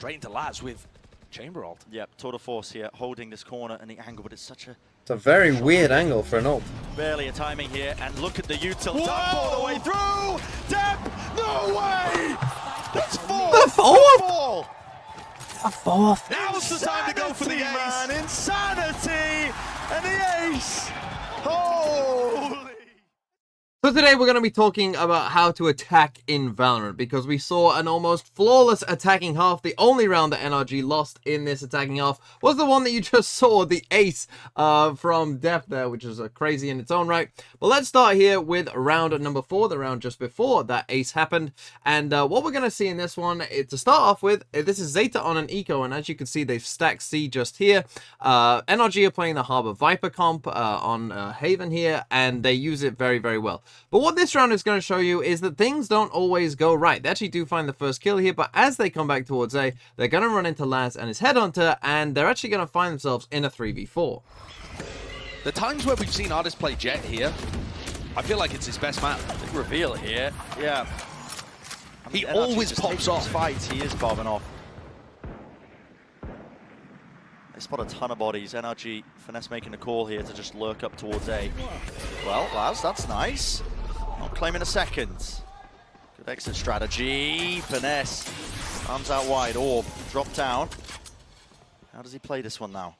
straight into Laz with Chamber ult. Yep, tour de force here, holding this corner and the angle, but it's such a... It's a very weird angle for an ult. Barely a timing here, and look at the util. Dump all the way through! Dep! No way! That's four! The fourth? Ball. A fourth. Now's the time to go for the ace! Man. Insanity! And the ace! Holy! So today we're going to be talking about how to attack in Valorant, because we saw an almost flawless attacking half. The only round that NRG lost in this attacking half was the one that you just saw, the ace from Dep there, which is crazy in its own right. But let's start here with round number 4, the round just before that ace happened. And what we're going to see in this one, to start off with, this is Zeta on an eco, and as you can see, they've stacked C just here. NRG are playing the Harbor Viper comp on Haven here, and they use it very, very well. But what this round is going to show you is that things don't always go right. They actually do find the first kill here, but as they come back towards A, they're going to run into Laz and his headhunter, and they're actually going to find themselves in a 3v4. The times where we've seen Artist play Jet here, I feel like it's his best map. Big reveal here. Yeah. I mean, He always pops off. Fights, he is bobbing off. They spot a ton of bodies. NRG, Finesse making a call here to just lurk up towards A. Well, Laz, that's nice. Not claiming a second. Good exit strategy. Finesse. Arms out wide. Orb. Drop down. How does he play this one now?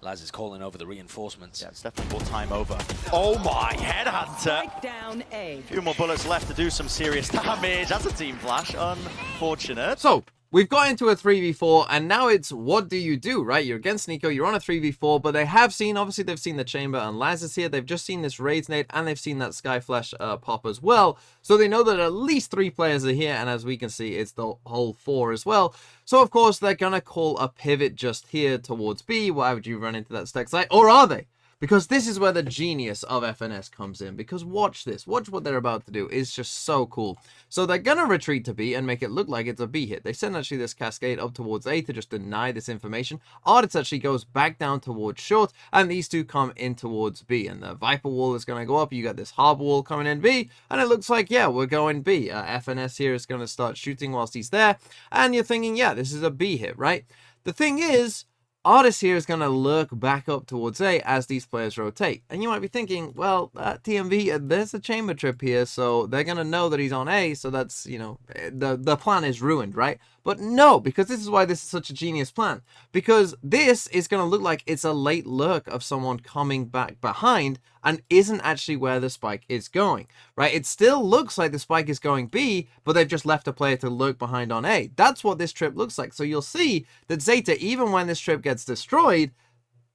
Laz is calling over the reinforcements. Yeah, it's definitely more time over. Oh my, headhunter! Down A. Few more bullets left to do some serious damage. That's a team flash. Unfortunate. So, we've got into a 3v4, and now it's what do you do, right? You're against Nico, you're on a 3v4, but they have seen, obviously they've seen the Chamber and Laz is here, they've just seen this Raids nade, and they've seen that Sky Flash pop as well. So they know that at least 3 players are here, and as we can see, it's the whole 4 as well. So of course, they're gonna call a pivot just here towards B. Why would you run into that stack site? Or are they? Because this is where the genius of FNS comes in. Because watch this. Watch what they're about to do. It's just so cool. So they're going to retreat to B and make it look like it's a B hit. They send actually this cascade up towards A to just deny this information. Artist actually goes back down towards short. And these two come in towards B. And the Viper wall is going to go up. You got this Harbor wall coming in B. And it looks like, yeah, we're going B. FNS here is going to start shooting whilst he's there. And you're thinking, yeah, this is a B hit, right? The thing is, Artist here is going to lurk back up towards A as these players rotate. And you might be thinking, well, TMV, there's a chamber trip here, so they're going to know that he's on A, so that's, you know, the plan is ruined, right? But no, because this is why this is such a genius plan. Because this is going to look like it's a late lurk of someone coming back behind and isn't actually where the spike is going, right? It still looks like the spike is going B, but they've just left a player to lurk behind on A. That's what this trip looks like. So you'll see that Zeta, even when this trip gets destroyed,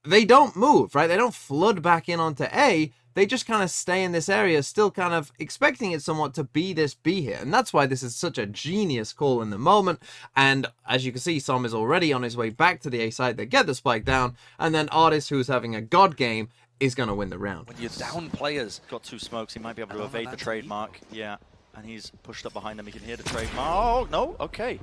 they don't move, right? They don't flood back in onto A. They just kind of stay in this area, still kind of expecting it somewhat to be this B here. And that's why this is such a genius call in the moment. And as you can see, Som is already on his way back to the A side. They get the spike down. And then Artist, who's having a god game, is going to win the round. When you're down players. Got 2 smokes. He might be able to evade the trademark. Yeah. And he's pushed up behind them. He can hear the trademark. Oh, no. Okay.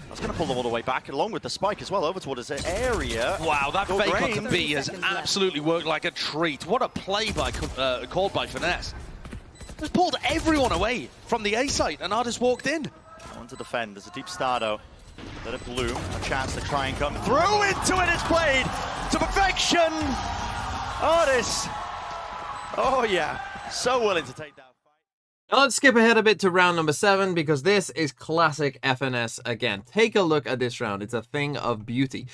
That's going to pull them all the way back, along with the spike as well, over towards the area. Wow, that fake onto B has absolutely worked like a treat. What a play by called by Finesse. Just pulled everyone away from the A site, and Artist walked in. One to defend. There's a deep stardo. Let it bloom. A chance to try and come through into it. It's played to perfection. Artist. Oh, yeah. So willing to take that. Now let's skip ahead a bit to round number 7, because this is classic FNS again. Take a look at this round. It's a thing of beauty.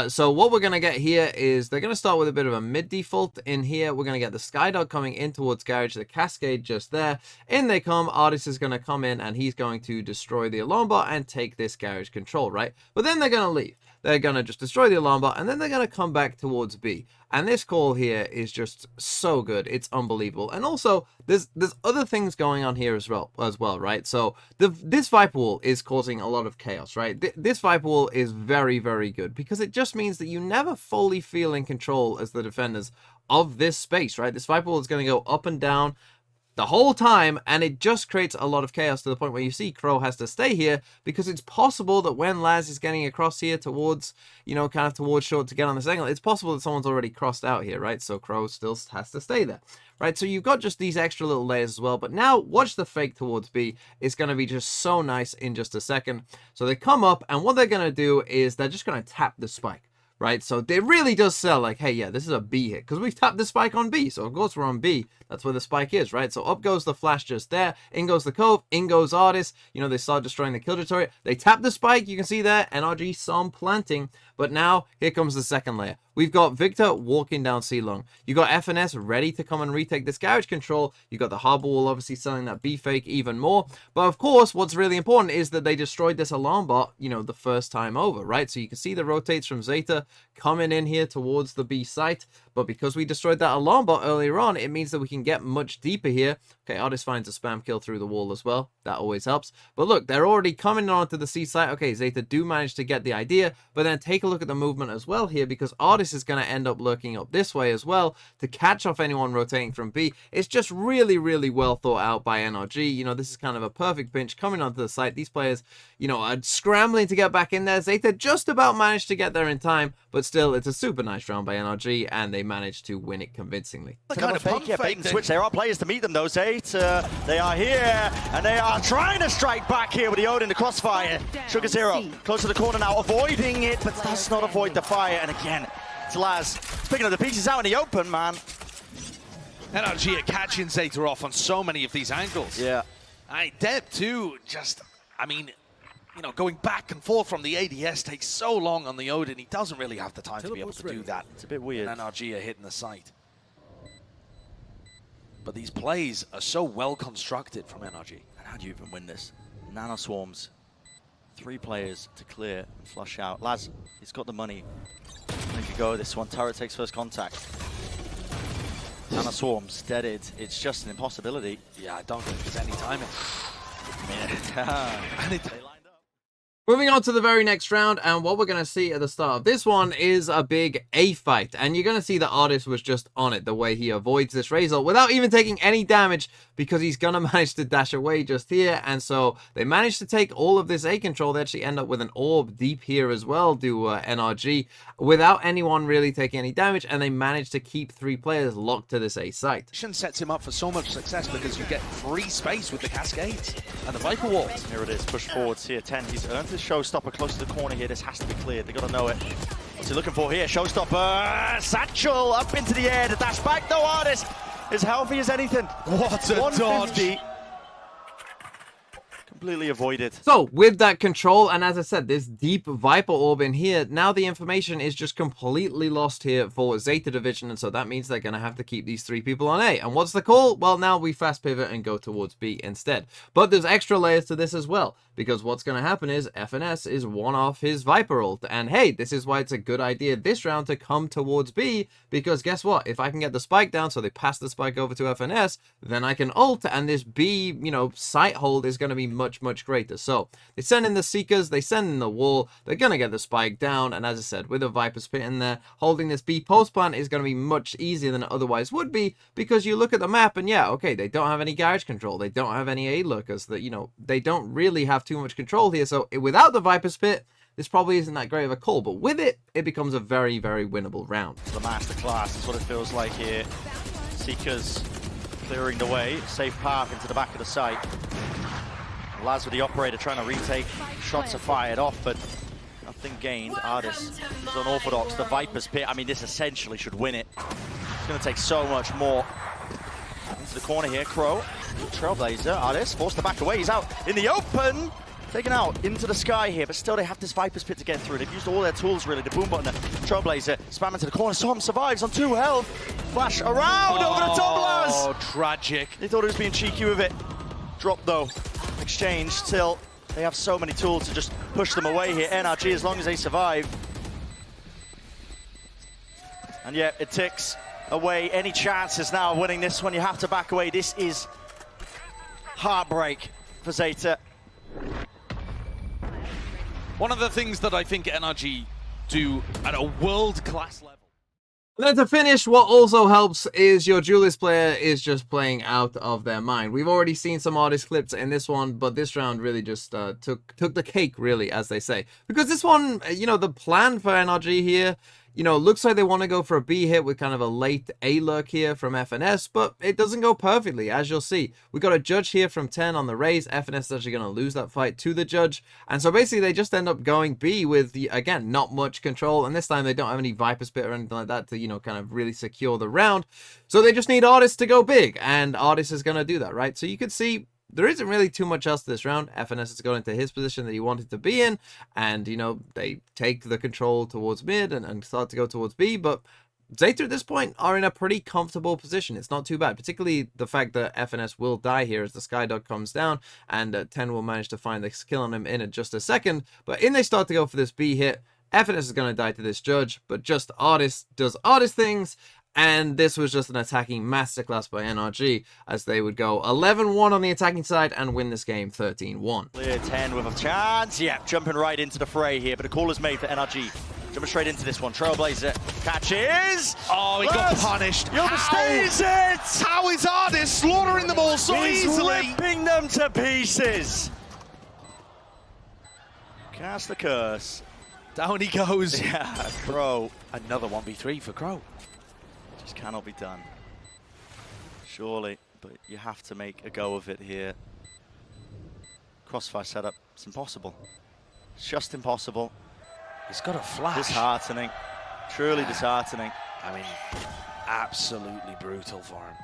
So what we're going to get here is they're going to start with a bit of a mid default in here. We're going to get the Skydog coming in towards Garage, the Cascade just there. In they come. Artist is going to come in and he's going to destroy the alarm bot and take this Garage control, right? But then they're going to leave. They're going to just destroy the alarm bot and then they're going to come back towards B. And this call here is just so good. It's unbelievable. And also, there's other things going on here as well, right? So this Viper wall is causing a lot of chaos, right? This Viper wall is very, very good because it just means that you never fully feel in control as the defenders of this space, right? This Viper wall is going to go up and down the whole time, and it just creates a lot of chaos to the point where you see Crow has to stay here, because it's possible that when Laz is getting across here towards, you know, kind of towards short to get on this angle, it's possible that someone's already crossed out here, right? So Crow still has to stay there, right? So you've got just these extra little layers as well. But now watch the fake towards B. It's going to be just so nice in just a second. So they come up, and what they're going to do is they're just going to tap the spike. Right, so it really does sell like, hey, yeah, this is a B hit, because we've tapped the spike on B, so of course we're on B. That's where the spike is, right? So up goes the flash just there, in goes the Cove, in goes Artis. You know, they start destroying the Killjoy turret. They tap the spike, you can see there, NRG some planting, but now here comes the second layer. We've got Victor walking down C long. You got FNS ready to come and retake this garage control. You got the Harbor Wall obviously selling that B fake even more. But of course, what's really important is that they destroyed this alarm bot, you know, the first time over, right? So you can see the rotates from Zeta coming in here towards the B site. But because we destroyed that alarm bot earlier on, it means that we can get much deeper here. Okay, Artis finds a spam kill through the wall as well. That always helps. But look, they're already coming onto the C site. Okay, Zeta do manage to get the idea. But then take a look at the movement as well here, because Artis is going to end up lurking up this way as well to catch off anyone rotating from B. It's just really, really well thought out by NRG. You know, this is kind of a perfect pinch coming onto the site. These players, you know, are scrambling to get back in there. Zeta just about managed to get there in time, but still, it's a super nice round by NRG, and they managed to win it convincingly. Kind of fake, yeah, bait and switch. There are players to meet them though, Zeta. They are here, and they are trying to strike back here with the Odin, the crossfire. Sugar Zero, close to the corner now, avoiding it, but does not avoid the fire, and again, it's Laz picking up the pieces out in the open, man. NRG are catching Zeta off on so many of these angles. Yeah. Deb too, just, I mean, you know, going back and forth from the ADS takes so long on the Odin. He doesn't really have the time to be able to do that. It's a bit weird. And NRG are hitting the site. But these plays are so well constructed from NRG. And how do you even win this? Nano Swarms. 3 players to clear and flush out. Laz, he's got the money. If you go this one, turret takes first contact. Nano Swarms, deaded. It's just an impossibility. Yeah, I don't think there's any timing. And it Moving on to the very next round, and what we're going to see at the start of this one is a big A fight, and you're going to see that Artis was just on it, the way he avoids this Razor without even taking any damage, because he's going to manage to dash away just here. And so they managed to take all of this A control. They actually end up with an orb deep here as well, do NRG, without anyone really taking any damage, and they managed to keep 3 players locked to this A site. Sets him up for so much success because you get free space with the Cascades and the Viper Walls. Here it is, push forwards here, 10. He's earned his showstopper close to the corner here. This has to be cleared. They got to know it. What's he looking for here? Showstopper, satchel up into the air. The dash back, no Artis. As healthy as anything. What a 150. dodge. Completely avoided. So with that control, and as I said, this deep Viper orb in here, now the information is just completely lost here for Zeta Division, and so that means they're going to have to keep these 3 people on A. And what's the call? Well, now we fast pivot and go towards B instead. But there's extra layers to this as well, because what's going to happen is FNS is one off his Viper ult, and hey, this is why it's a good idea this round to come towards B, because guess what? If I can get the spike down, so they pass the spike over to FNS, then I can ult, and this B, you know, site hold is going to be much greater. So they send in the Seekers, they send in the wall, they're going to get the spike down, and as I said, with a Viper's Pit in there, holding this B post plant is going to be much easier than it otherwise would be, because you look at the map and yeah, okay, they don't have any garage control, they don't have any A lurkers, that, you know, they don't really have too much control here. So without the Viper's Pit, this probably isn't that great of a call, but with it, it becomes a very winnable round. The masterclass is what it feels like here. Seekers clearing the way, safe path into the back of the site. Laz with the operator trying to retake. Shots are fired off, but nothing gained. Artis is unorthodox. The Viper's Pit, I mean, this essentially should win it. It's going to take so much more. Into the corner here, Crow. Trailblazer, Artis forced to back away. He's out in the open. Taken out into the sky here, but still they have this Viper's Pit to get through. They've used all their tools, really. The boom button, the Trailblazer, spam into the corner. Som survives on 2 health. Flash around over the top, Laz. Oh, tragic. They thought he was being cheeky with it. Drop, though. Exchange, still. They have so many tools to just push them away here. NRG, as long as they survive. And yeah, it ticks away any chances now of winning this one. You have to back away. This is heartbreak for Zeta. One of the things that I think NRG do at a world-class level. Then to finish, what also helps is your Duelist player is just playing out of their mind. We've already seen some artist clips in this one, but this round really just took the cake, really, as they say. Because this one, you know, the plan for NRG here, you know, looks like they want to go for a B hit with kind of a late A lurk here from FNS, but it doesn't go perfectly, as you'll see. We got a judge here from 10 on the raise. FNS is actually going to lose that fight to the judge. And so basically they just end up going B with, again, not much control. And this time they don't have any Viper Spit or anything like that to, you know, kind of really secure the round. So they just need Artist to go big. And Artist is going to do that, right? So you can see there isn't really too much else to this round. FNS has gone into his position that he wanted to be in, and, you know, they take the control towards mid and start to go towards B, but Zeta at this point are in a pretty comfortable position. It's not too bad, particularly the fact that FNS will die here as the Skydog comes down, and 10 will manage to find the kill on him in just a second, but in they start to go for this B hit. FNS is going to die to this judge, but just Artist does Artist things. And this was just an attacking masterclass by NRG as they would go 11-1 on the attacking side and win this game 13-1. Clear 10 with a chance. Yeah, jumping right into the fray here, but a call is made for NRG. Jumping straight into this one. Trailblazer catches. Oh, he got punished. Stays it. How is Artist slaughtering them all so easily? Ripping them to pieces. Cast the curse. Down he goes. Yeah, Crow. Another 1v3 for Crow. Just cannot be done. Surely, but you have to make a go of it here. Crossfire setup, it's impossible. It's just impossible. He's got a flash. Disheartening. Truly disheartening. I mean, absolutely brutal for him.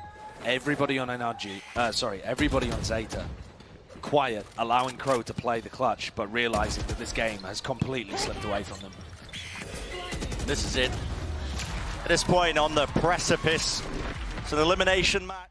Everybody on NRG, everybody on Zeta, quiet, allowing Crow to play the clutch, but realizing that this game has completely slipped away from them. This is it. At this point on the precipice, it's an elimination match.